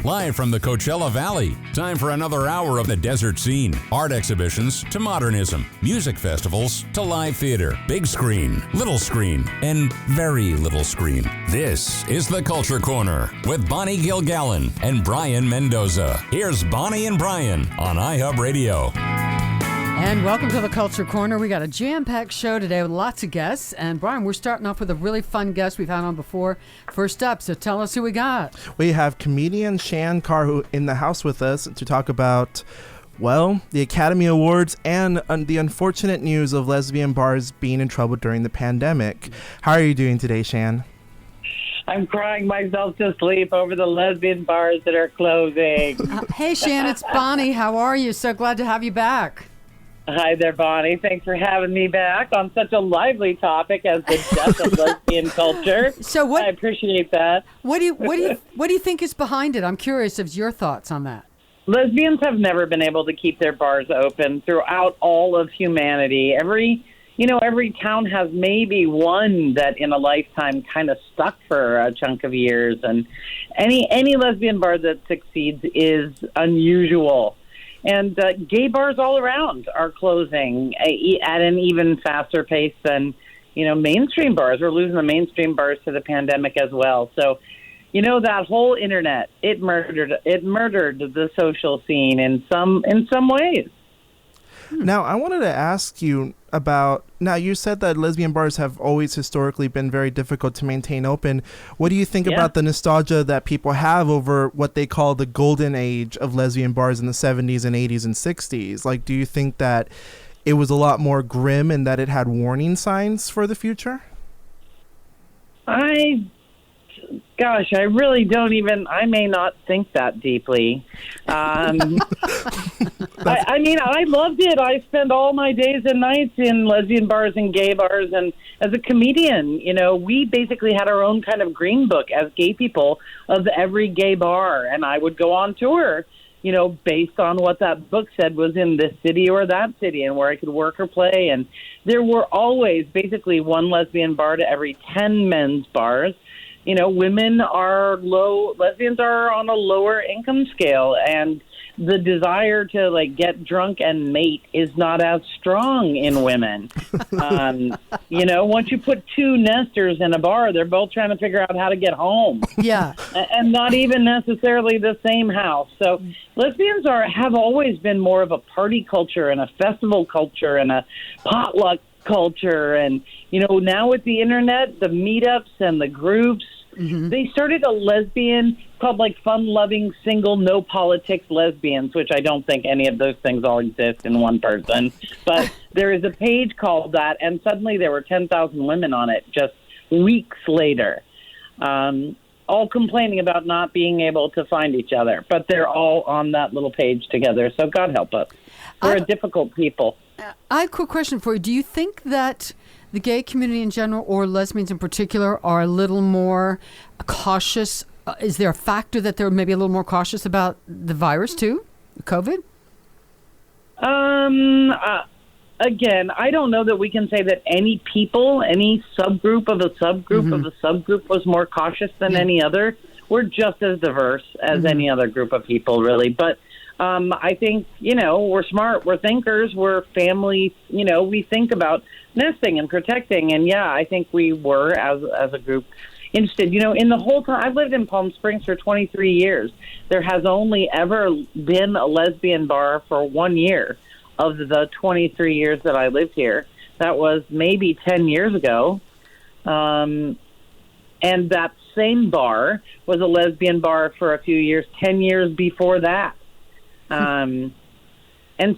Live from the Coachella Valley, time for another hour of the desert scene. Art exhibitions to modernism, music festivals to live theater, big screen, little screen, and very little screen. This is the Culture Corner with Bonnie Gilgallon and Brayan Mendoza. Here's Bonnie and Brayan on iHub Radio. And welcome to the Culture Corner. We got a jam-packed show today with lots of guests. And Brayan, we're starting off with a really fun guest we've had on before. First up, so tell us who we got. We have comedian Shann Carr who in the house with us to talk about, well, the Academy Awards and the unfortunate news of lesbian bars being in trouble during the pandemic. How are you doing today, Shann? I'm crying myself to sleep over the lesbian bars that are closing. Hey, Shann, it's Bonnie. How are you? So glad to have you back. Hi there, Bonnie. Thanks for having me back on such a lively topic as the death of lesbian culture. So I appreciate that. What do you think is behind it? I'm curious of your thoughts on that. Lesbians have never been able to keep their bars open throughout all of humanity. Every town has maybe one that in a lifetime kind of stuck for a chunk of years, and any lesbian bar that succeeds is unusual. And gay bars all around are closing at an even faster pace than, mainstream bars. We're losing the mainstream bars to the pandemic as well. So, that whole internet, it murdered the social scene in some ways. Now, I wanted to ask you about, now you said that lesbian bars have always historically been very difficult to maintain open. What do you think about the nostalgia that people have over what they call the golden age of lesbian bars in the 70s and 80s and 60s? Like, do you think that it was a lot more grim and that it had warning signs for the future? I really don't even, I may not think that deeply. I loved it. I spent all my days and nights in lesbian bars and gay bars. And as a comedian, we basically had our own kind of green book as gay people of every gay bar. And I would go on tour, based on what that book said was in this city or that city and where I could work or play. And there were always basically one lesbian bar to every 10 men's bars. Lesbians are on a lower income scale, and the desire to get drunk and mate is not as strong in women. Once you put two nesters in a bar, they're both trying to figure out how to get home. Yeah. And not even necessarily the same house. So lesbians have always been more of a party culture and a festival culture and a potluck culture. And, now with the internet, the meetups and the groups, they started a lesbian called fun-loving, single, no politics lesbians, which I don't think any of those things all exist in one person. But there is a page called that, and suddenly there were 10,000 women on it just weeks later, all complaining about not being able to find each other. But they're all on that little page together, so God help us. We're a difficult people. I have a quick question for you. Do you think that the gay community in general, or lesbians in particular, are a little more cautious? Is there a factor that they're maybe a little more cautious about the virus too, COVID? Again, I don't know that we can say that any subgroup of a subgroup of a subgroup was more cautious than any other. We're just as diverse as any other group of people, really. But I think, we're smart, we're thinkers, we're family, we think about nesting and protecting. And I think we were, as a group, interested. In the whole time, I've lived in Palm Springs for 23 years. There has only ever been a lesbian bar for 1 year of the 23 years that I lived here. That was maybe 10 years ago. And that same bar was a lesbian bar for a few years, 10 years before that. And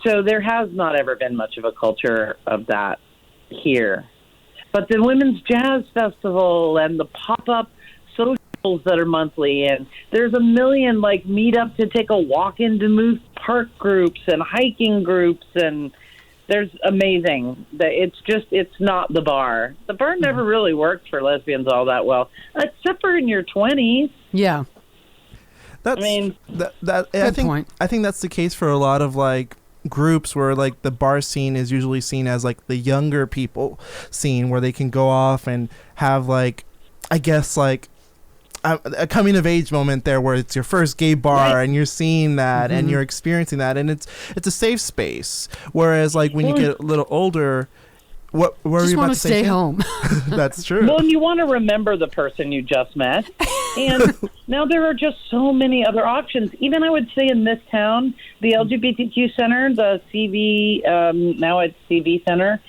so there has not ever been much of a culture of that here. But the Women's Jazz Festival and the pop-up socials that are monthly, and there's a million meetup to take a walk into Moose Park groups and hiking groups, and there's amazing. It's not the bar. The bar never really worked for lesbians all that well, except for in your 20s. Yeah. I think that's the case for a lot of groups where the bar scene is usually seen as the younger people scene, where they can go off and have a coming of age moment there where it's your first gay bar and you're seeing that and you're experiencing that, and it's a safe space. Whereas like when you get a little older, what were you about to say? Stay home. That's true. Well, you want to remember the person you just met. And now there are just so many other options. Even I would say in this town, the LGBTQ Center, the CV, now it's CV Center,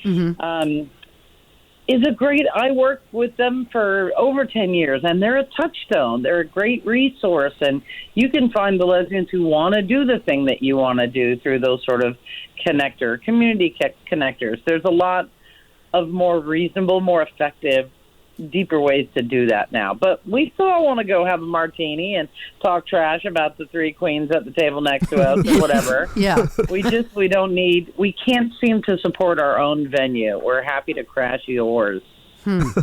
is a great, I worked with them for over 10 years, and they're a touchstone. They're a great resource, and you can find the lesbians who want to do the thing that you want to do through those sort of community connectors. There's a lot of more reasonable, more effective, deeper ways to do that now. But we still want to go have a martini and talk trash about the three queens at the table next to us or whatever. Yeah. We can't seem to support our own venue. We're happy to crash yours. Well,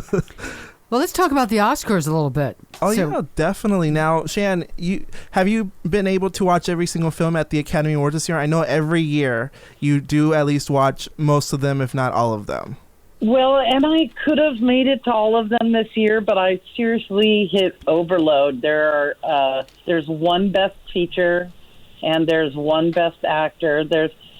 let's talk about the Oscars a little bit. Yeah, definitely. Now, Shann, have you been able to watch every single film at the Academy Awards this year? I know every year you do at least watch most of them, if not all of them. Well, and I could have made it to all of them this year, but I seriously hit overload. There's one Best Feature, and there's one Best Actor.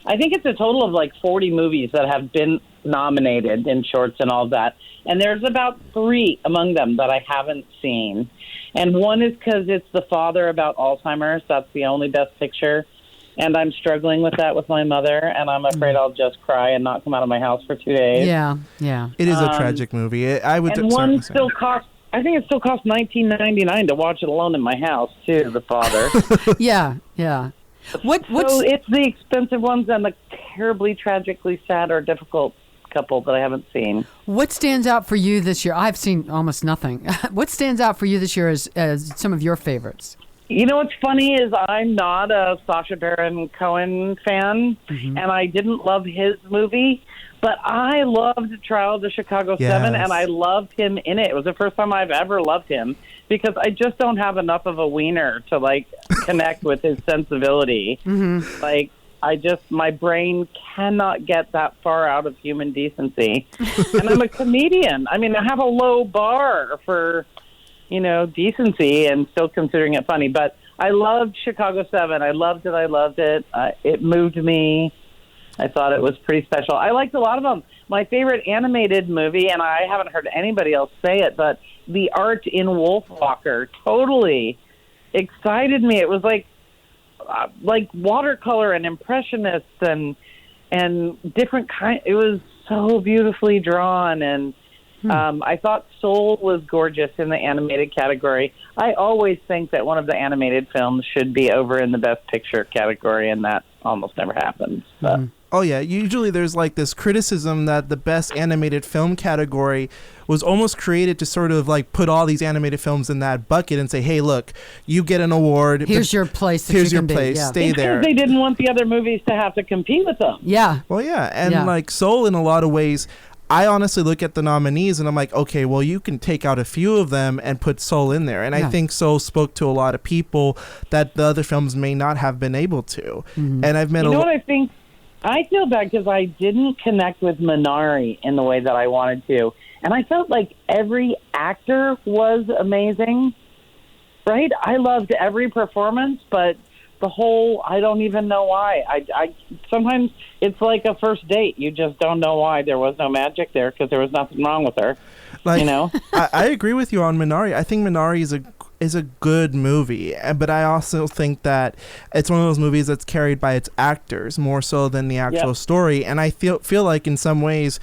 I think it's a total of like 40 movies that have been nominated in shorts and all that. And there's about 3 among them that I haven't seen. And one is because it's The Father about Alzheimer's. That's the only Best Picture. And I'm struggling with that with my mother, and I'm afraid I'll just cry and not come out of my house for 2 days. Yeah. It is a tragic movie. I would. And one still costs. I think it still costs $19.99 to watch it alone in my house too. The Father. Yeah. So it's the expensive ones and the terribly, tragically sad or difficult couple that I haven't seen. What stands out for you this year? I've seen almost nothing. What stands out for you this year as some of your favorites? You know what's funny is I'm not a Sacha Baron Cohen fan, and I didn't love his movie, but I loved Trial of the Chicago 7, and I loved him in it. It was the first time I've ever loved him because I just don't have enough of a wiener to, like, connect with his sensibility. Like, my brain cannot get that far out of human decency. And I'm a comedian. I mean, I have a low bar for decency and still considering it funny. But I loved Chicago 7. I loved it. It moved me. I thought it was pretty special. I liked a lot of them. My favorite animated movie, and I haven't heard anybody else say it, but the art in Wolfwalker totally excited me. It was like watercolor and impressionist and different kind. It was so beautifully drawn, and I thought Soul was gorgeous in the animated category. I always think that one of the animated films should be over in the Best Picture category, and that almost never happens. Oh, yeah. Usually there's like this criticism that the Best Animated Film category was almost created to sort of like put all these animated films in that bucket and say, hey, look, you get an award. Here's your place. Here's your place. Yeah. Stay there. Because they didn't want the other movies to have to compete with them. Yeah. Well, yeah. And like Soul, in a lot of ways, I honestly look at the nominees and I'm like, okay, well, you can take out a few of them and put Soul in there. And I think Soul spoke to a lot of people that the other films may not have been able to. And I've met what I think? I feel bad because I didn't connect with Minari in the way that I wanted to. And I felt like every actor was amazing, right? I loved every performance, but the whole, I don't even know why. I sometimes it's like a first date. You just don't know why. There was no magic there because there was nothing wrong with her. Like, I agree with you on Minari. I think Minari is a good movie, but I also think that it's one of those movies that's carried by its actors more so than the actual story. And I feel like in some ways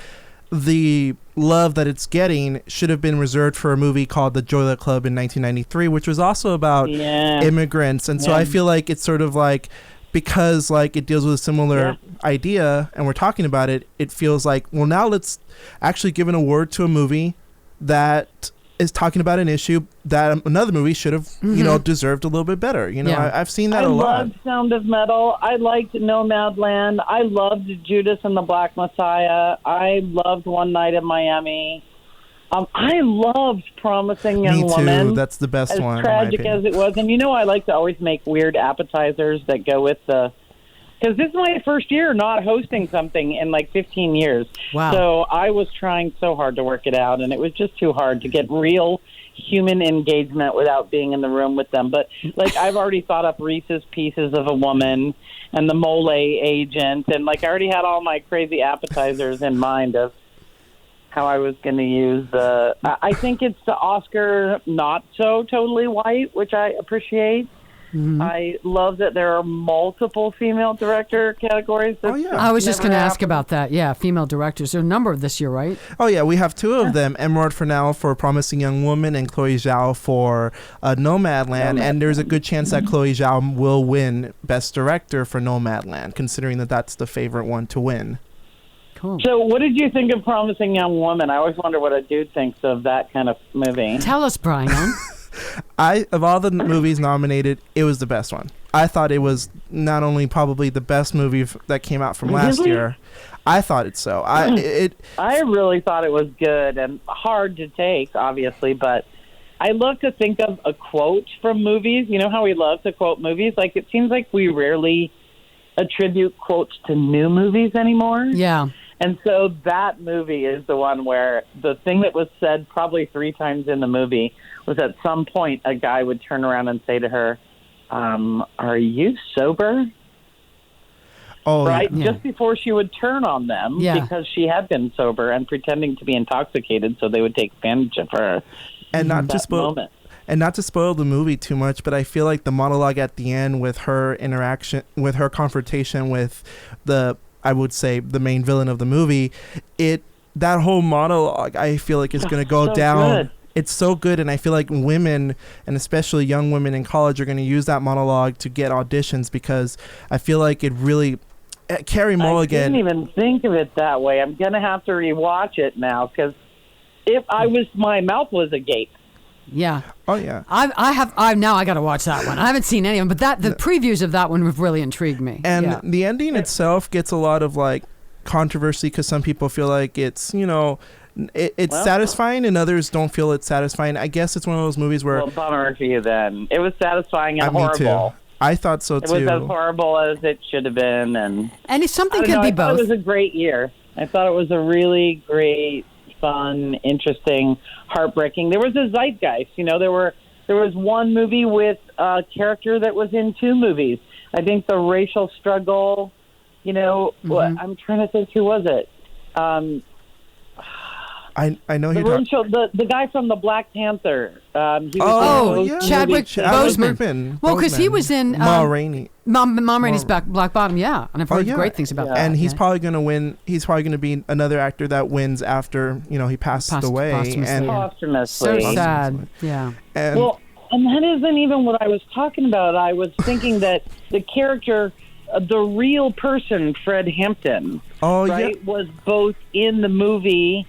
the love that it's getting should have been reserved for a movie called The Joy Luck Club in 1993, which was also about immigrants. And so I feel like it's sort of like, because like it deals with a similar idea and we're talking about it, it feels like, well, now let's actually give an award to a movie that is talking about an issue that another movie should have, deserved a little bit better. I've seen that a lot. I loved Sound of Metal. I liked Nomadland. I loved Judas and the Black Messiah. I loved One Night in Miami. I loved Promising Young Woman. Me too. That's the best one. As tragic as it was. And I like to always make weird appetizers that go with the because this is my first year not hosting something in like 15 years. Wow. So I was trying so hard to work it out, and it was just too hard to get real human engagement without being in the room with them. But like I've already thought up Reese's Pieces of a Woman and the Mole Agent, and like I already had all my crazy appetizers in mind of how I was going to use the... I think it's the Oscar not so totally white, which I appreciate. Mm-hmm. I love that there are multiple female director categories. I was just going to ask about that. Yeah, female directors. There are a number of this year, right? Oh, yeah. We have two of them. Emerald Fennell for Promising Young Woman and Chloe Zhao for Nomadland. And there's a good chance that Chloe Zhao will win Best Director for Nomadland, considering that that's the favorite one to win. Cool. So what did you think of Promising Young Woman? I always wonder what a dude thinks of that kind of movie. Tell us, Brian. Of all the movies nominated, it was the best one. I thought it was not only probably the best movie that came out from last year. I thought it so. I really thought it was good and hard to take, obviously, but I love to think of a quote from movies. You know how we love to quote movies? Like, it seems like we rarely attribute quotes to new movies anymore. Yeah. And so that movie is the one where the thing that was said probably 3 times in the movie was at some point a guy would turn around and say to her, are you sober? Oh, right? Yeah. Just before she would turn on them because she had been sober and pretending to be intoxicated so they would take advantage of her. And not to spoil moment. And not to spoil the movie too much, but I feel like the monologue at the end with her interaction, with her confrontation with I would say the main villain of the movie, that whole monologue I feel like is going to go down. Good. It's so good, and I feel like women, and especially young women in college, are going to use that monologue to get auditions because I feel like it really... Carey Mulligan... I didn't even think of it that way. I'm going to have to rewatch it now because my mouth was agape. Yeah. Oh yeah. Now I got to watch that one. I haven't seen any of them, but the previews of that one have really intrigued me. And the ending itself gets a lot of like controversy because some people feel like it's it's satisfying and others don't feel it's satisfying. I guess it's one of those movies where... Well, bummer for you then. It was satisfying and horrible. Me too. I thought so too. It was as horrible as it should have been, and if something could be both. I thought it was a great year. I thought it was a really great, fun, interesting, heartbreaking. There was a zeitgeist. There was one movie with a character that was in 2 movies. I think the racial struggle. I'm trying to think, who was it? I know the guy from the Black Panther. Chadwick Boseman. Well, because he was in Ma Rainey. Mom Rainey's Black Bottom, yeah, and I've heard great things about that. And he's probably going to win. He's probably going to be another actor that wins after he passed away. Posthumously. So sad. Yeah. And that isn't even what I was talking about. I was thinking that the character, the real person, Fred Hampton, was both in the movie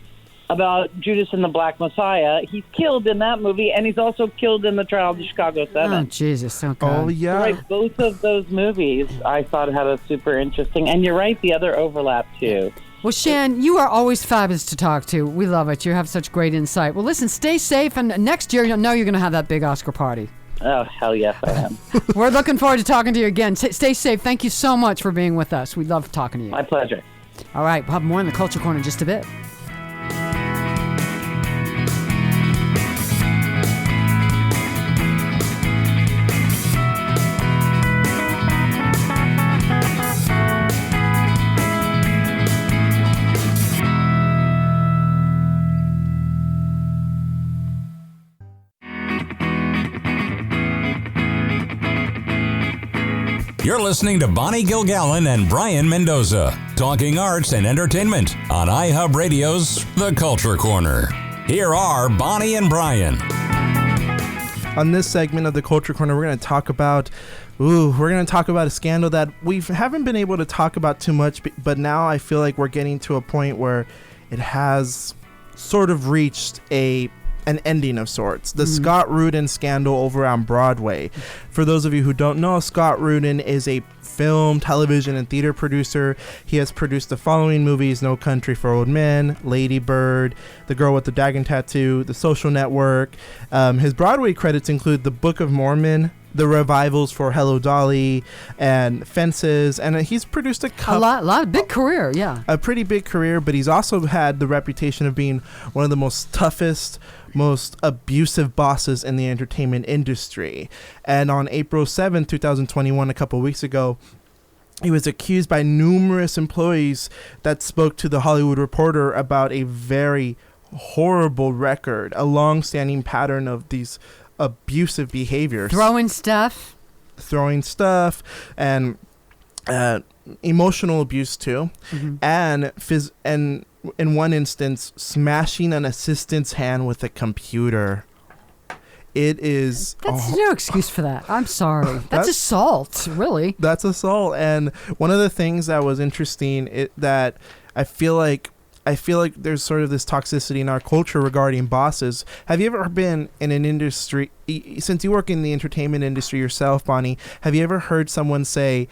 about Judas and the Black Messiah. He's killed in that movie, and he's also killed in the trial of the Chicago 7. Oh, Jesus. So good. Oh, yeah. Right, both of those movies I thought had a super interesting, and you're right, the other overlap, too. Well, Shann, you are always fabulous to talk to. We love it. You have such great insight. Well, listen, stay safe, and next year, you'll know you're going to have that big Oscar party. Oh, hell yes, I am. We're looking forward to talking to you again. Stay safe. Thank you so much for being with us. We love talking to you. My pleasure. All right, we'll have more in the Culture Corner in just a bit. You're listening to Bonnie Gilgallon and Brayan Mendoza, talking arts and entertainment on iHub Radio's The Culture Corner. Here are Bonnie and Brayan. On this segment of The Culture Corner, we're going to talk about a scandal that we haven't been able to talk about too much, but now I feel like we're getting to a point where it has sort of reached an ending of sorts. The Scott Rudin scandal over on Broadway. For those of you who don't know, Scott Rudin is a film, television, and theater producer. He has produced the following movies: No Country for Old Men, Lady Bird, The Girl with the Dragon Tattoo, The Social Network. His Broadway credits include The Book of Mormon, the revivals for Hello Dolly and Fences, and he's produced a lot big career, yeah, a pretty big career. But he's also had the reputation of being one of the most toughest, most abusive bosses in the entertainment industry. And on April 7th, 2021, a couple of weeks ago, he was accused by numerous employees that spoke to the Hollywood Reporter about a very horrible record, a long-standing pattern of these abusive behaviors, throwing stuff, and emotional abuse too, and in one instance, smashing an assistant's hand with a computer. It is. That's no excuse for that. I'm sorry. That's assault, really. That's assault. And one of the things that was interesting that I feel like there's sort of this toxicity in our culture regarding bosses. Have you ever been in an industry, since you work in the entertainment industry yourself, Bonnie, have you ever heard someone say,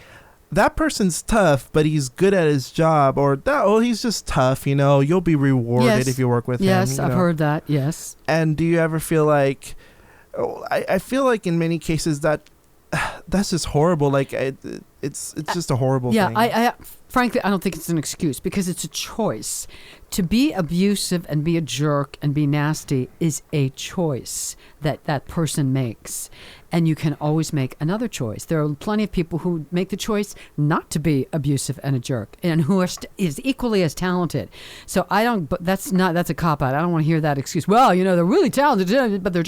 that person's tough, but he's good at his job, or he's just tough, you'll be rewarded if you work with him. Yes, I've heard that, yes. And do you ever feel like, I feel like in many cases that's just horrible. Like it's just a horrible thing. Yeah, frankly, I don't think it's an excuse, because it's a choice. To be abusive and be a jerk and be nasty is a choice that person makes. And you can always make another choice. There are plenty of people who make the choice not to be abusive and a jerk, and who is equally as talented. So but that's a cop-out. I don't want to hear that excuse. Well, they're really talented, but they're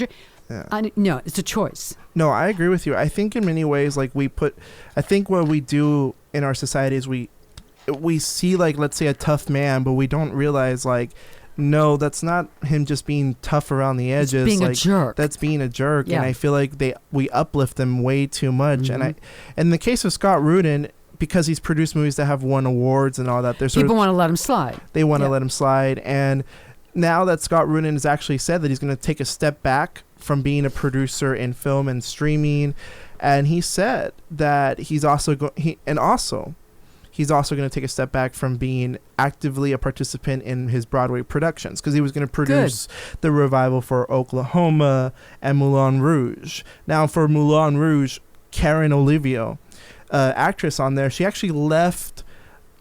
yeah. No, it's a choice. No, I agree with you. I think in many ways, I think what we do in our society is we see, let's say, a tough man, but we don't realize, no, that's not him just being tough around the edges. It's being a jerk. That's being a jerk. Yeah. And I feel like we uplift them way too much. Mm-hmm. And in the case of Scott Rudin, because he's produced movies that have won awards and all that, people want to let him slide. They want to let him slide. And now that Scott Rudin has actually said that he's going to take a step back from being a producer in film and streaming, and he said that he's also going to take a step back from being actively a participant in his Broadway productions, because he was going to produce the revival for Oklahoma and Moulin Rouge. Now, for Moulin Rouge, Karen Olivio, actress on there, she actually left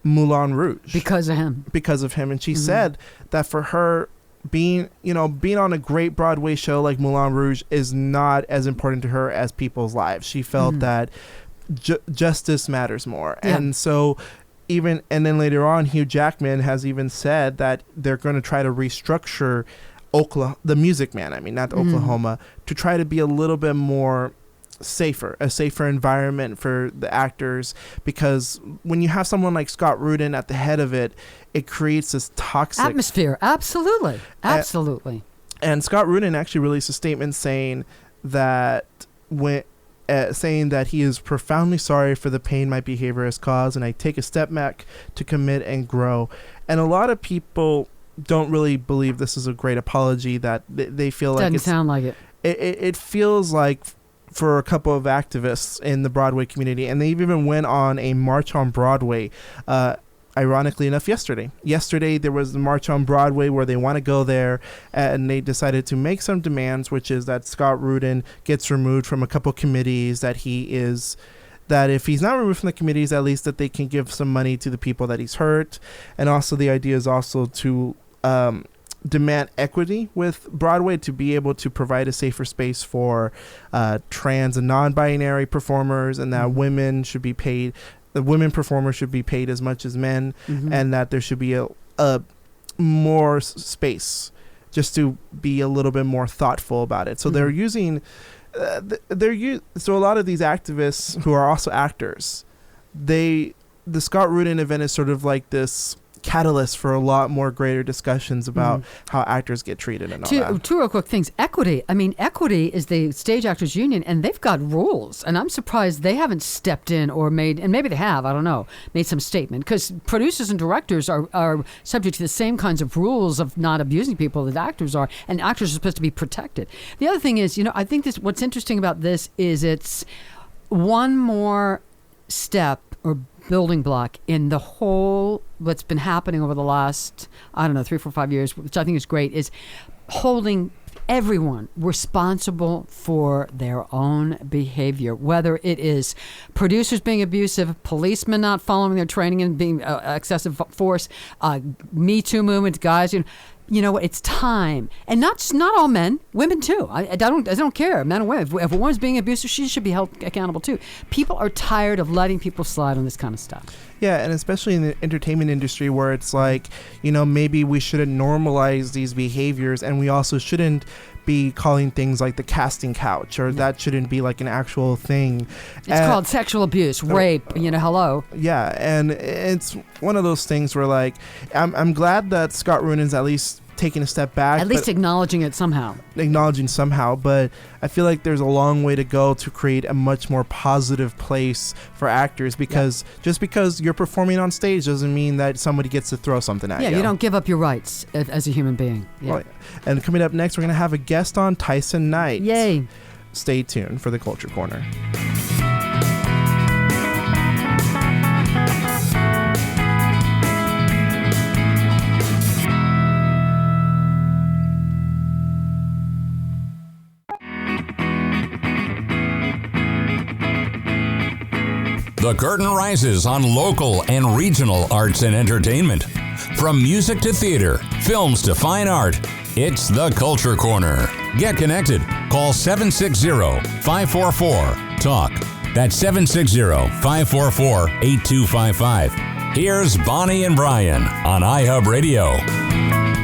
Moulin Rouge because of him, and she said that for her, being on a great Broadway show like Moulin Rouge is not as important to her as people's lives. She felt that justice matters more. Yeah. And so and then later on, Hugh Jackman has even said that they're going to try to restructure the Music Man, not Oklahoma, to try to be a little bit more a safer environment for the actors, because when you have someone like Scott Rudin at the head of it, it creates this toxic atmosphere. Absolutely. And Scott Rudin actually released a statement saying that he is profoundly sorry for the pain my behavior has caused, and I take a step back to commit and grow. And a lot of people don't really believe this is a great apology, that they feel like doesn't sound like it. It feels like, for a couple of activists in the Broadway community, and they even went on a march on Broadway, ironically enough, yesterday. Yesterday, there was the March on Broadway where they want to go there, and they decided to make some demands, which is that Scott Rudin gets removed from a couple committees, that if he's not removed from the committees, at least that they can give some money to the people that he's hurt. And also the idea is also to demand equity with Broadway, to be able to provide a safer space for trans and non-binary performers, and that the women performers should be paid as much as men, and that there should be a more space just to be a little bit more thoughtful about it. So they're using so a lot of these activists who are also actors, the Scott Rudin event is sort of like this catalyst for a lot more greater discussions about how actors get treated and all that. Two real quick things. Equity. Equity is the Stage Actors Union, and they've got rules, and I'm surprised they haven't stepped in or made, and maybe they have, I don't know, made some statement, because producers and directors are subject to the same kinds of rules of not abusing people that actors are, and actors are supposed to be protected. The other thing is, I think what's interesting about this is it's one more step or building block in the whole what's been happening over the last 3, 4, 5 years, which I think is great, is holding everyone responsible for their own behavior, whether it is producers being abusive, policemen not following their training and being excessive force, Me Too movement, guys, it's time. And not all men, women too. I don't care, men or women. If a woman's being abusive, she should be held accountable too. People are tired of letting people slide on this kind of stuff. Yeah, and especially in the entertainment industry where it's like, maybe we shouldn't normalize these behaviors, and we also shouldn't be calling things like the casting couch, or that shouldn't be like an actual thing. It's called sexual abuse, rape, hello. Yeah, and it's one of those things where like, I'm glad that Scott Rudin's at least taking a step back. At least acknowledging somehow, but I feel like there's a long way to go to create a much more positive place for actors, because just because you're performing on stage doesn't mean that somebody gets to throw something at you. Yeah, you don't give up your rights as a human being. Yeah. Right. And coming up next, we're going to have a guest on, Tysen Knight. Yay. Stay tuned for the Culture Corner. The curtain rises on local and regional arts and entertainment. From music to theater, films to fine art, it's the Culture Corner. Get connected. Call 760-544-TALK. That's 760-544-8255. Here's Bonnie and Brian on iHub Radio.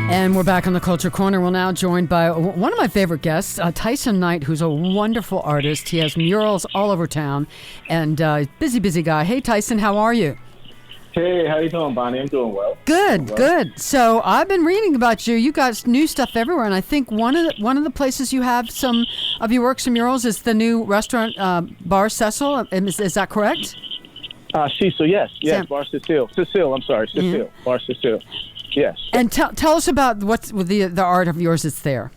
And we're back on the Culture Corner. We're now joined by one of my favorite guests, Tysen Knight, who's a wonderful artist. He has murals all over town, and busy guy. Hey, Tysen, how are you? Hey, how you doing, Bonnie? I'm doing well. Good. So I've been reading about you. You got new stuff everywhere, and I think one of the places you have some of your works and murals is the new restaurant, Bar Cecil. Is that correct? Cecil, yes, Bar Cecil. Cecil, Bar Cecil. Yes. And tell us about what's with the art of yours that's there.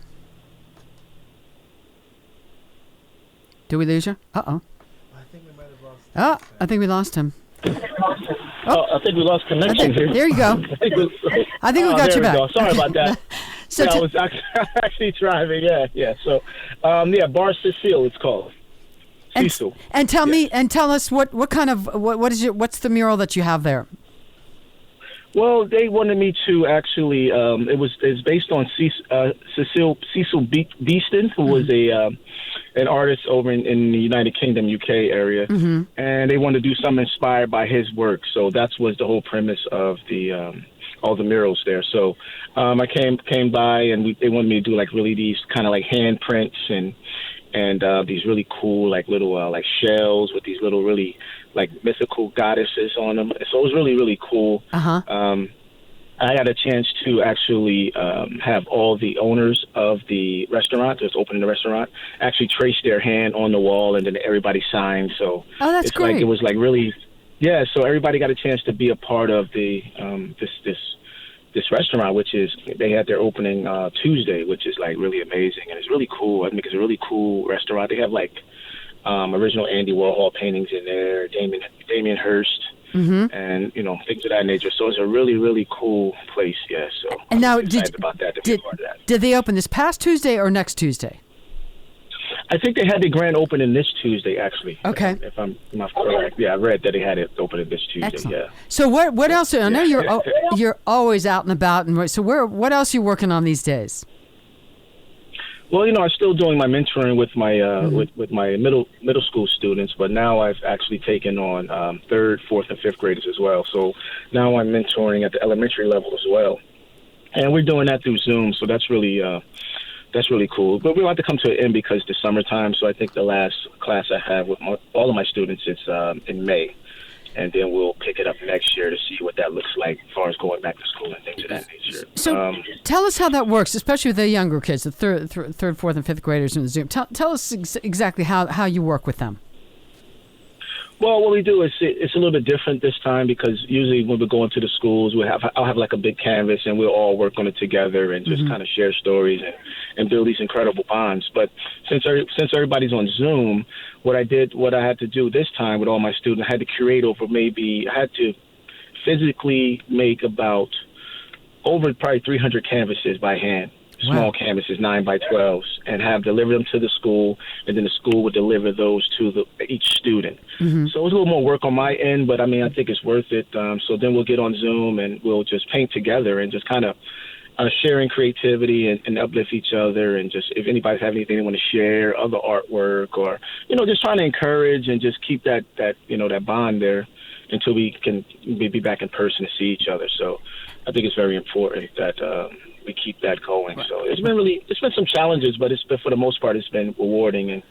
Do we lose you? Uh-oh. I think we might have lost him. I think we lost him. I think we lost connection here. There you go. I think we got you back. Go. Sorry about that. So I was actually driving. Yeah. So, Bar Cecil, it's called. Cecil. And tell us what kind of what's the mural that you have there? Well, they wanted me to actually. It's based on Cecil Beeston, who was an artist over in the United Kingdom, UK area, and they wanted to do something inspired by his work. So that was the whole premise of the all the murals there. So I came by, and they wanted me to do like really these kind of like handprints and these really cool like little like shells with these little really like mythical goddesses on them. So it was really, really cool. I got a chance to actually have all the owners of the restaurant that's opening the restaurant actually trace their hand on the wall, and then everybody signed. So that's it's great. Like it was like really, yeah. So everybody got a chance to be a part of the this restaurant, which is they had their opening Tuesday, which is like really amazing, and it's really cool. I think it's a really cool restaurant. They have like original Andy Warhol paintings in there, Damien Hirst. And things of that nature. So it's a really, really cool place. Yeah. So and now, excited about that. To be a part of that. Did they open this past Tuesday or next Tuesday? I think they had the grand opening this Tuesday, actually. Okay. If I'm not correct. Yeah, I read that they had it opening this Tuesday. Excellent. Yeah. So what else? I know you're always out and about, and so what else are you working on these days? Well, I'm still doing my mentoring with my with my middle school students, but now I've actually taken on 3rd, 4th, and 5th graders as well. So now I'm mentoring at the elementary level as well, and we're doing that through Zoom. So that's really cool. But we want to come to an end because the summertime. So I think the last class I have with all of my students is in May. And then we'll pick it up next year to see what that looks like as far as going back to school and things of that nature. So tell us how that works, especially with the younger kids, the third, 4th, and 5th graders in the Zoom. Tell us exactly how you work with them. Well, what we do is it's a little bit different this time because usually when we're going to the schools, I'll have like a big canvas and we'll all work on it together and just kind of share stories and build these incredible bonds. But since everybody's on Zoom, what I had to do this time with all my students, I had to curate I had to physically make about over probably 300 canvases by hand. small canvases, 9 by 12s, and have deliver them to the school, and then the school would deliver those to each student. So it was a little more work on my end, but I mean, I think it's worth it. So then we'll get on Zoom and we'll just paint together and just kind of sharing creativity and uplift each other, and just if anybody's have anything they want to share, other artwork, or just trying to encourage and just keep that that bond there until we can be back in person to see each other. So I think it's very important that we keep that going. So it's been some challenges, but for the most part it's been rewarding, and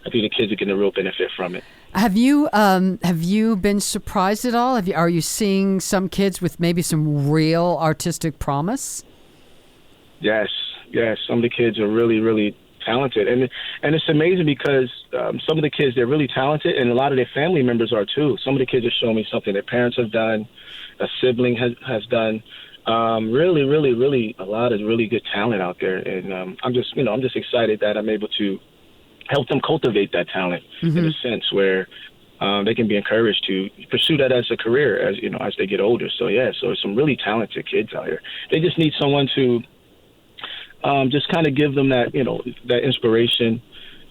I think the kids are getting a real benefit from it. Have you been surprised at all? Are you seeing some kids with maybe some real artistic promise? Yes. Some of the kids are really, really talented, and it's amazing because some of the kids, they're really talented, and a lot of their family members are too. Some of the kids are showing me something their parents have done, a sibling has done. Really, really, really, a lot of really good talent out there, and I'm just excited that I'm able to help them cultivate that talent in a sense where they can be encouraged to pursue that as a career as they get older. So there's some really talented kids out here. They just need someone to just kind of give them that that inspiration,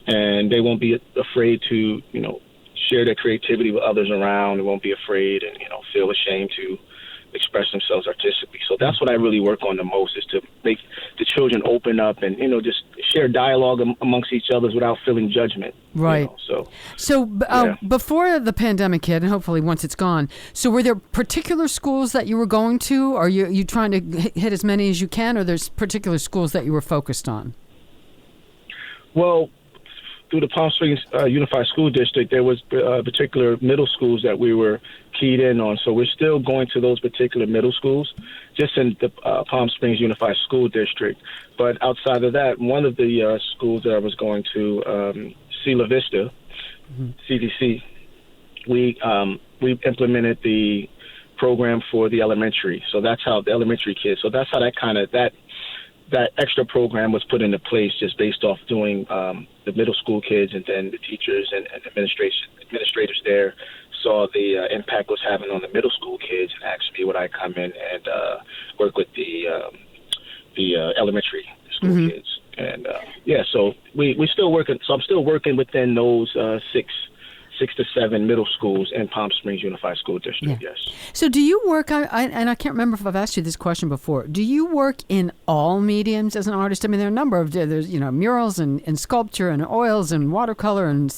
and they won't be afraid to share their creativity with others around. They won't be afraid and feel ashamed to express themselves artistically. So that's what I really work on the most, is to make the children open up and just share dialogue amongst each other without feeling judgment. Right. Before the pandemic hit, and hopefully once it's gone, so were there particular schools that you were going to? Are you trying to hit as many as you can, or there's particular schools that you were focused on? Well, through the Palm Springs Unified School District, there was particular middle schools that we were keyed in on. So we're still going to those particular middle schools, just in the Palm Springs Unified School District. But outside of that, one of the schools that I was going to, Sila Vista, CDC, we implemented the program for the elementary. So that's how the elementary kids. So that's how that extra program was put into place, just based off doing the middle school kids, and then the teachers and administrators there saw the impact was having on the middle school kids, and asked me would I come in and work with the elementary school kids. And so we still working. So I'm still working within those six to seven middle schools in Palm Springs Unified School District. Yeah. Yes. So do you work, and I can't remember if I've asked you this question before, do you work in all mediums as an artist? I mean, there are a number of, there's murals and sculpture and oils and watercolor and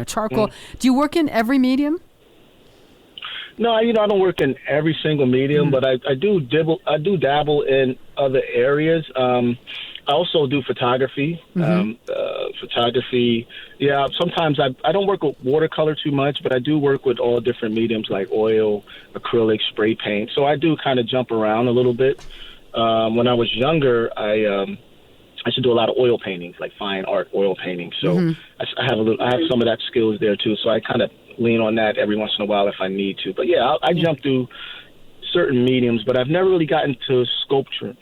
charcoal. Do you work in every medium? No, I don't work in every single medium, but I do dabble in other areas. I also do photography. Photography, sometimes I don't work with watercolor too much, but I do work with all different mediums like oil, acrylic, spray paint. So I do kind of jump around a little bit. When I was younger, I used to do a lot of oil paintings, like fine art oil paintings. So I have some of that skills there too. So I kind of lean on that every once in a while if I need to. But I jump through certain mediums, but I've never really gotten to sculptures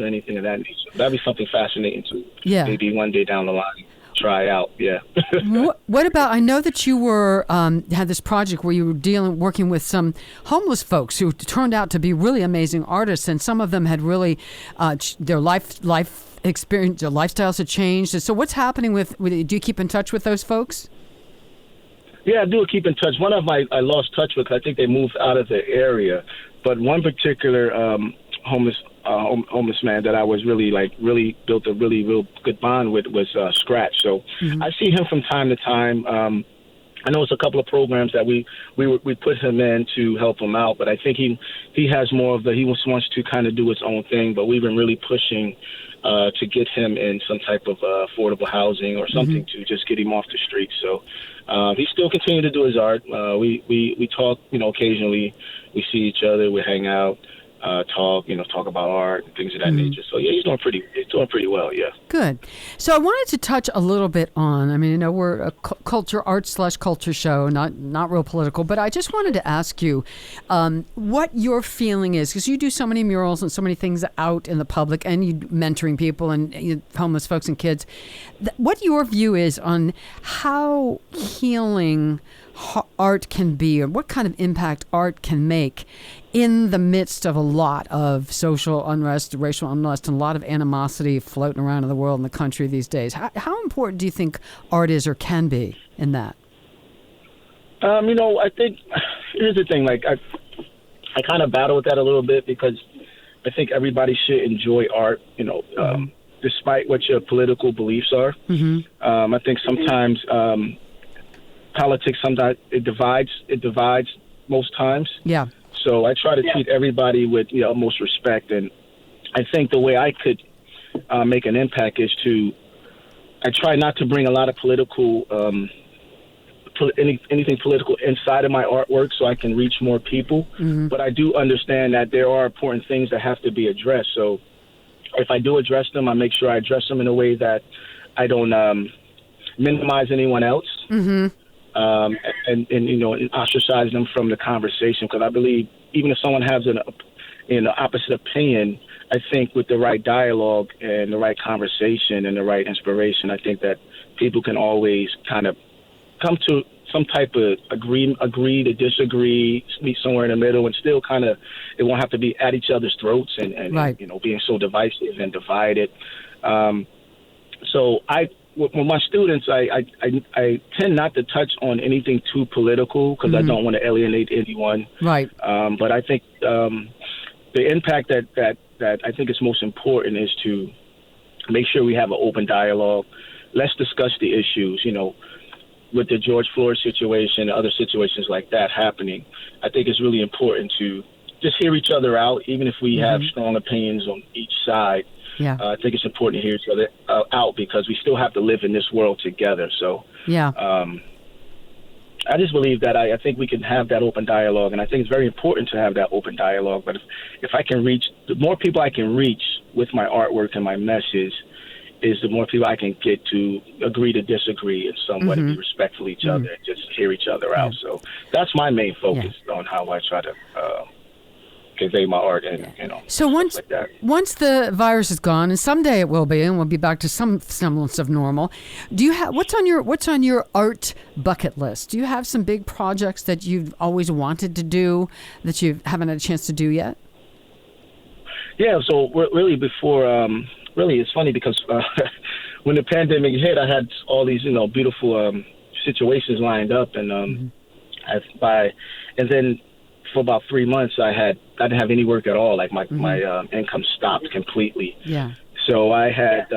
or anything of that nature. That'd be something fascinating to maybe one day down the line try out. Yeah. What about? I know that you were had this project where you were working with some homeless folks who turned out to be really amazing artists, and some of them had really their life experience, their lifestyles had changed. So what's happening with? Do you keep in touch with those folks? Yeah, I do keep in touch. One of my I lost touch with, 'cause I think they moved out of the area. But one particular homeless man that I was really built a real good bond with was Scratch. So I see him from time to time. I know it's a couple of programs that we put him in to help him out, but I think he has more of he wants to kind of do his own thing. But we've been really pushing to get him in some type of affordable housing or something to just get him off the street. So he still continues to do his art. We talk, occasionally. We see each other, we hang out, talk about art and things of that nature. So he's doing pretty well. Yeah. Good. So I wanted to touch a little bit on. We're a art/culture show, not real political, but I just wanted to ask you what your feeling is, because you do so many murals and so many things out in the public, and you mentoring people and homeless folks and kids. What your view is on how healing art can be, or what kind of impact art can make in the midst of a lot of social unrest, racial unrest, and a lot of animosity floating around in the world and the country these days. How important do you think art is or can be in that? I think here's the thing. Like, I kind of battle with that a little bit because I think everybody should enjoy art, despite what your political beliefs are. I think sometimes politics, sometimes it divides most times. Yeah. So I try to treat everybody with most respect, and I think the way I could make an impact is I try not to bring a lot of political anything political inside of my artwork so I can reach more people. But I do understand that there are important things that have to be addressed. So if I do address them, I make sure I address them in a way that I don't minimize anyone else. And ostracize them from the conversation, because I believe even if someone has an opposite opinion, I think with the right dialogue and the right conversation and the right inspiration, I think that people can always kind of come to some type of agree to disagree, meet somewhere in the middle, and still kind of, it won't have to be at each other's throats and being so divisive and divided. So with my students, I tend not to touch on anything too political because I don't want to alienate anyone. Right. But I think the impact that I think is most important is to make sure we have an open dialogue. Let's discuss the issues, with the George Floyd situation, other situations like that happening. I think it's really important to just hear each other out, even if we have strong opinions on each side. Yeah. I think it's important to hear each other out because we still have to live in this world together. So I just believe that I think we can have that open dialogue, and I think it's very important to have that open dialogue. But if I can reach, the more people I can reach with my artwork and my message, is the more people I can get to agree to disagree and somewhat be respectful of each other and just hear each other out. So that's my main focus on how I try to convey my art and So once the virus is gone, and someday it will be, and we'll be back to some semblance of normal. Do you have what's on your art bucket list? Do you have some big projects that you've always wanted to do that you haven't had a chance to do yet? Yeah. So really before. Really, it's funny because when the pandemic hit, I had all these, beautiful situations lined up, and and then for about 3 months, I didn't have any work at all. Like my income stopped completely. Yeah. So I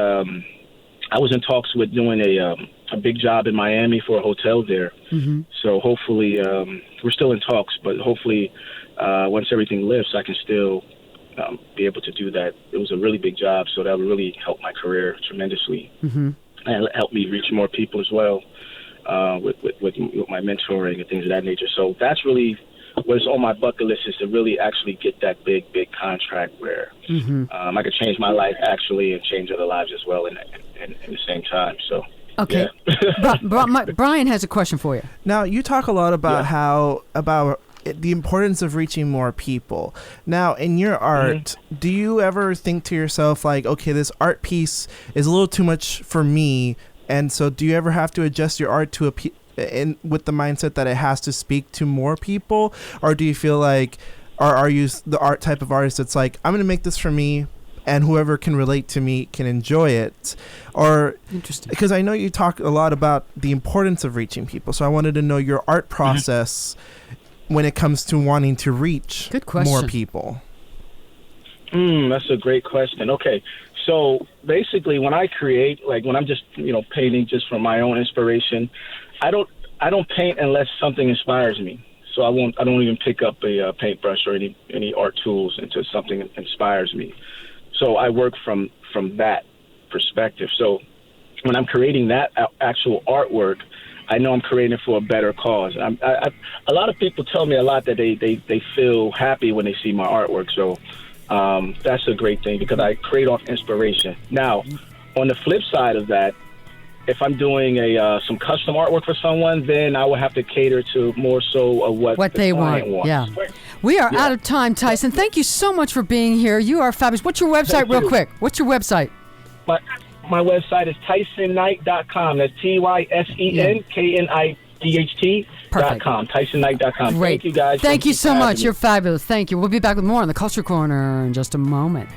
was in talks with doing a big job in Miami for a hotel there. So hopefully, we're still in talks, but hopefully, once everything lifts, I can still be able to do that. It was a really big job, so that would really help my career tremendously and help me reach more people as well with my mentoring and things of that nature. So that's really what's on my bucket list, is to really actually get that big contract where I could change my life actually and change other lives as well in the same time. So. Okay. Yeah. Brian has a question for you. Now, you talk a lot about about the importance of reaching more people. Now, in your art, do you ever think to yourself like, okay, this art piece is a little too much for me, and so do you ever have to adjust your art to with the mindset that it has to speak to more people, or do you feel like, or are you the art type of artist that's like, I'm going to make this for me, and whoever can relate to me can enjoy it? Or interesting, because I know you talk a lot about the importance of reaching people, so I wanted to know your art process when it comes to wanting to reach more people. That's a great question. Okay, so basically, when I create, like when I'm just painting just from my own inspiration, I don't paint unless something inspires me. So I don't even pick up a paintbrush or any art tools until something inspires me. So I work from that perspective. So when I'm creating that actual artwork, I know I'm creating it for a better cause. A lot of people tell me a lot that they feel happy when they see my artwork. So that's a great thing because I create off inspiration. Now, on the flip side of that, if I'm doing some custom artwork for someone, then I will have to cater to more so of what the they client want. wants. Yeah. We are out of time, Tysen. Thank you so much for being here. You are fabulous. What's your website, real quick? What's your website? My website is TysenKnight.com. That's TysenKnight. TysenKnight.com. TysenKnight.com. Great. Thank you, guys. Thank you so for much. having me. You're fabulous. Thank you. We'll be back with more on the Culture Corner in just a moment.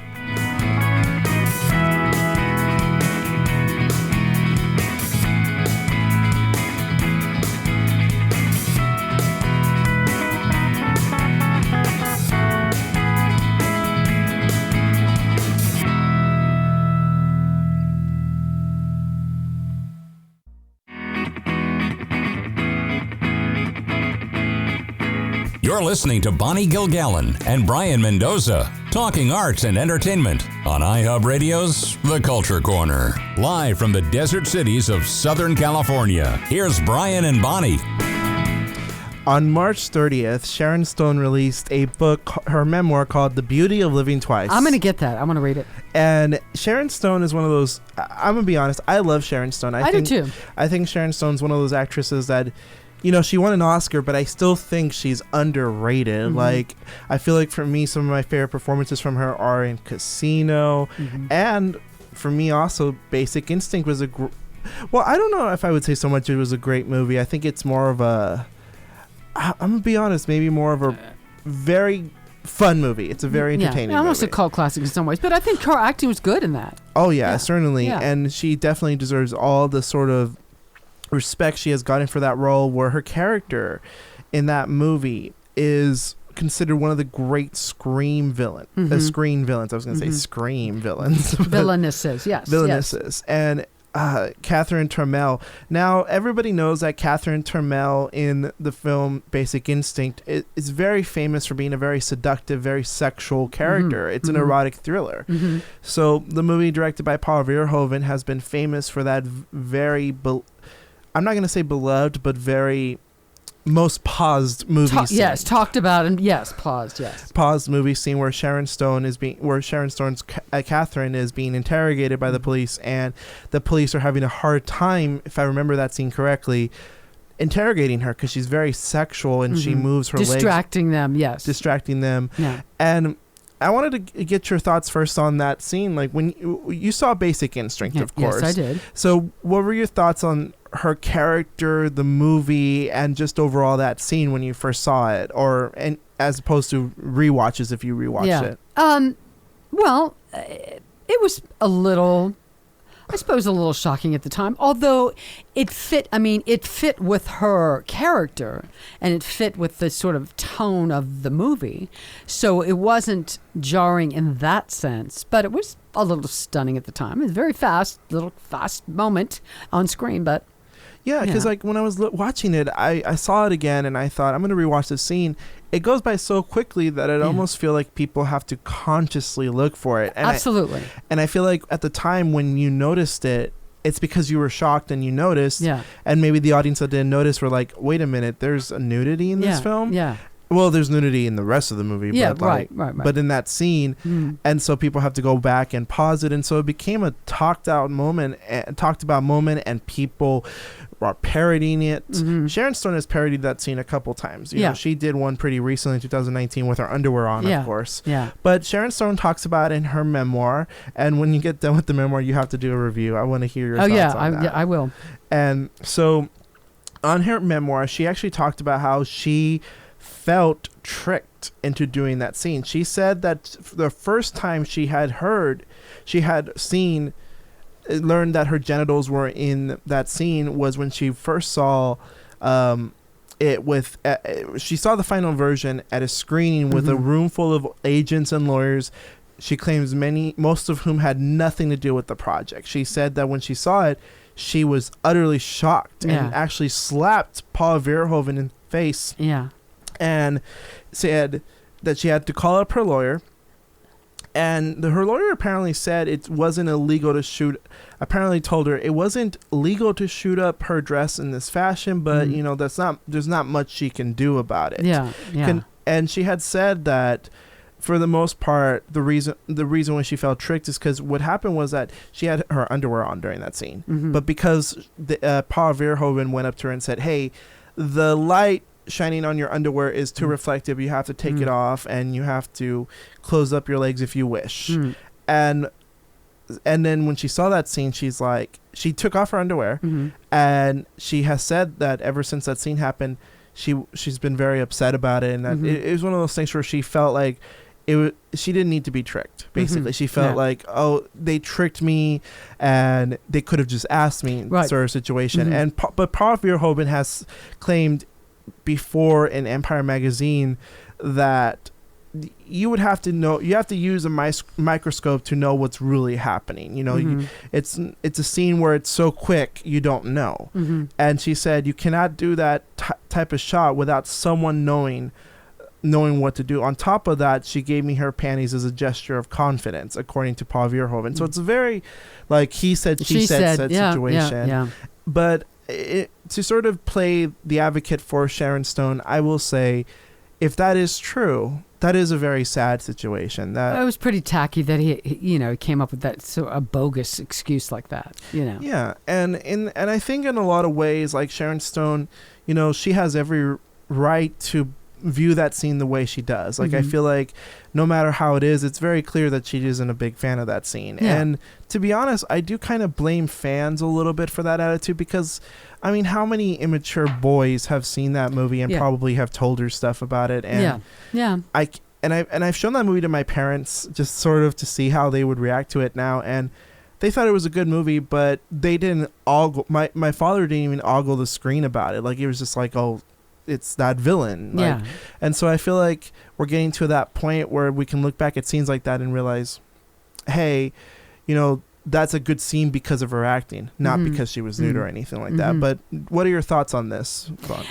You're listening to Bonnie Gilgallon and Brayan Mendoza, talking arts and entertainment on iHub Radio's The Culture Corner. Live from the desert cities of Southern California, here's Brayan and Bonnie. On March 30th, Sharon Stone released a book, her memoir called The Beauty of Living Twice. I'm going to get that. I'm going to read it. And Sharon Stone is one of those, I'm going to be honest, I love Sharon Stone. I do too. I think Sharon Stone's one of those actresses that, you know, she won an Oscar, but I still think she's underrated. Mm-hmm. Like, I feel like for me, some of my favorite performances from her are in Casino. And for me also, Basic Instinct was well, I don't know if I would say so much it was a great movie. I think it's more of I'm going to be honest, maybe more of a very fun movie. It's a very entertaining almost movie. a cult classic in some ways. But I think her acting was good in that. Oh, yeah, certainly. Yeah. And she definitely deserves all the sort of respect she has gotten for that role, where her character in that movie is considered one of the great screen villains. I was going to say scream villains. Villainesses, yes. Villainesses. And Catherine Trammell. Now, everybody knows that Catherine Trammell in the film Basic Instinct is very famous for being a very seductive, very sexual character. It's an erotic thriller. So the movie, directed by Paul Verhoeven, has been famous for that very... I'm not going to say beloved, but very most paused movie scene. Yes, talked about and yes, paused, yes. Paused movie scene where Sharon Stone's Catherine is being interrogated by the police, and the police are having a hard time, if I remember that scene correctly, interrogating her because she's very sexual and she moves her legs. Distracting them. Yeah. And I wanted to get your thoughts first on that scene. Like, when you saw Basic Instinct, of course. Yes, I did. So what were your thoughts on her character, the movie, and just overall that scene when you first saw it, and as opposed to rewatches if you rewatched it? Well, it was a little shocking at the time, although it fit with her character and it fit with the sort of tone of the movie. So it wasn't jarring in that sense, but it was a little stunning at the time. It was a very fast moment on screen, but... Yeah, because like when I was watching it, I saw it again and I thought, I'm going to rewatch this scene. It goes by so quickly that I almost feel like people have to consciously look for it. And absolutely. And I feel like at the time when you noticed it, it's because you were shocked and you noticed. Yeah. And maybe the audience that didn't notice were like, wait a minute, there's a nudity in this film? Yeah. Well, there's nudity in the rest of the movie. Yeah, but right. But in that scene, and so people have to go back and pause it. And so it became a talked about moment, and people are parodying it. Sharon Stone has parodied that scene a couple times. You know, she did one pretty recently in 2019 with her underwear on, of course. Yeah. But Sharon Stone talks about it in her memoir, and when you get done with the memoir, you have to do a review. I want to hear your thoughts on that. Yeah, I will. And so on her memoir, she actually talked about how she felt tricked into doing that scene. She said that the first time she had learned that her genitals were in that scene was when she first saw it with she saw the final version at a screening with a room full of agents and lawyers. She claims most of whom had nothing to do with the project. She said that when she saw it, she was utterly shocked and actually slapped Paul Verhoeven in the face. Yeah. And said that she had to call up her lawyer. And her lawyer apparently said it wasn't illegal to shoot. Apparently told her it wasn't legal to shoot up her dress in this fashion, but you know, there's not much she can do about it. Yeah. And she had said that for the most part, the reason when she felt tricked is because what happened was that she had her underwear on during that scene, but because Paul Verhoeven went up to her and said, "Hey, the light shining on your underwear is too reflective. You have to take it off, and you have to close up your legs if you wish." And and then when she saw that scene, she's like, she took off her underwear, and she has said that ever since that scene happened, she's been very upset about it, and that it was one of those things where she felt like she didn't need to be tricked. Basically, she felt like, oh, they tricked me, and they could have just asked me, sort of situation. But Paul Verhoeven has claimed before in Empire magazine that you would have to know, you have to use a microscope to know what's really happening. You know, it's a scene where it's so quick you don't know. And she said you cannot do that type of shot without someone knowing what to do. On top of that, she gave me her panties as a gesture of confidence, according to Paul Verhoeven. So it's a very like he said, she said situation. Yeah. But to sort of play the advocate for Sharon Stone, I will say, if that is true, that is a very sad situation. That it was pretty tacky that he came up with that a bogus excuse like that. Yeah, and I think in a lot of ways, like Sharon Stone, she has every right to view that scene the way she does. Like I feel like no matter how it is, it's very clear that she isn't a big fan of that scene. Yeah. And to be honest, I do kind of blame fans a little bit for that attitude, because I mean, how many immature boys have seen that movie and probably have told her stuff about it? And I've shown that movie to my parents just sort of to see how they would react to it now, and they thought it was a good movie, but they didn't ogle. My father didn't even ogle the screen about it. Like, it was just like, oh, it's that villain. Like, and so I feel like we're getting to that point where we can look back at scenes like that and realize, hey, that's a good scene because of her acting, not because she was nude or anything like that. But what are your thoughts on this, Vaughn?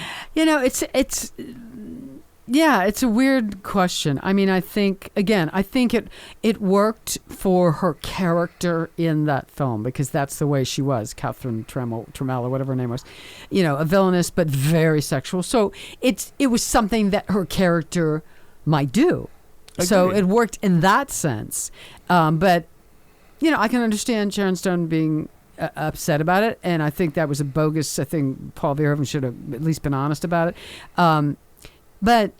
It's a weird question. I mean, I think it worked for her character in that film, because that's the way she was, Catherine Trammell, or whatever her name was, a villainous but very sexual. So it was something that her character might do. Agreed. So it worked in that sense. But I can understand Sharon Stone being upset about it, and I think that was a bogus. I think Paul Verhoeven should have at least been honest about it. But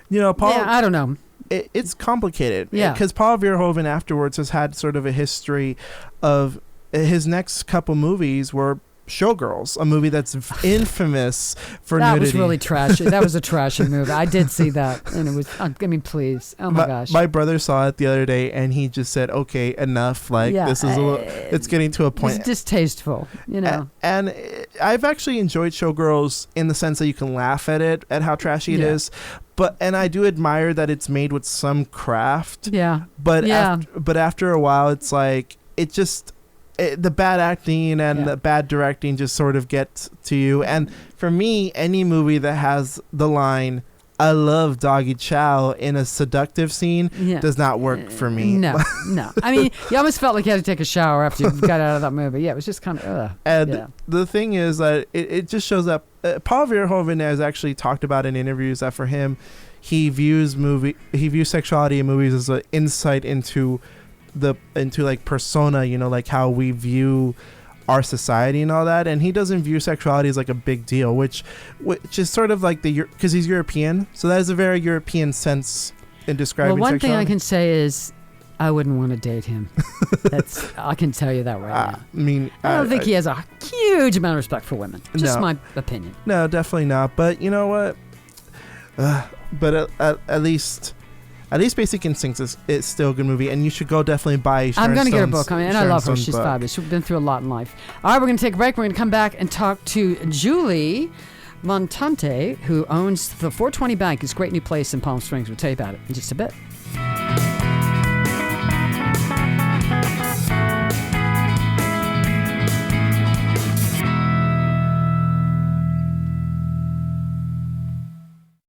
Paul, I don't know. It's complicated. Yeah, because Paul Verhoeven afterwards has had sort of a history of his next couple movies were Showgirls, a movie that's infamous for nudity. That was really trashy. That was a trashy movie. I did see that, and it was, please. Oh my gosh. My brother saw it the other day, and he just said, okay, enough. Like, this is it's getting to a point. It's distasteful, And I've actually enjoyed Showgirls in the sense that you can laugh at it, at how trashy it is. And I do admire that it's made with some craft. Yeah. But after a while, it's like, it just... the bad acting and the bad directing just sort of gets to you. And for me, any movie that has the line, I love doggy chow, in a seductive scene does not work for me. No. I mean, you almost felt like you had to take a shower after you got out of that movie. Yeah, it was just kind of, And the thing is that it just shows that Paul Verhoeven has actually talked about in interviews that for him, he views sexuality in movies as an insight into like persona, like how we view our society and all that, and he doesn't view sexuality as like a big deal, which is sort of like because he's European, so that is a very European sense in describing one sexuality. Thing I can say is I wouldn't want to date him. I can tell you that right now. I mean, I don't think he has a huge amount of respect for women. Just my opinion. No, definitely not. But you know what? But at least Basic Instincts is still a good movie, and you should go definitely buy Sharon I'm going to get her Stone's- book. I Sharon love her. Stone's She's book. fabulous. She's been through a lot in life. All right, we're going to take a break. We're going to come back and talk to Julie Montante, who owns the 420 Bank, this great new place in Palm Springs. We'll tell you about it in just a bit.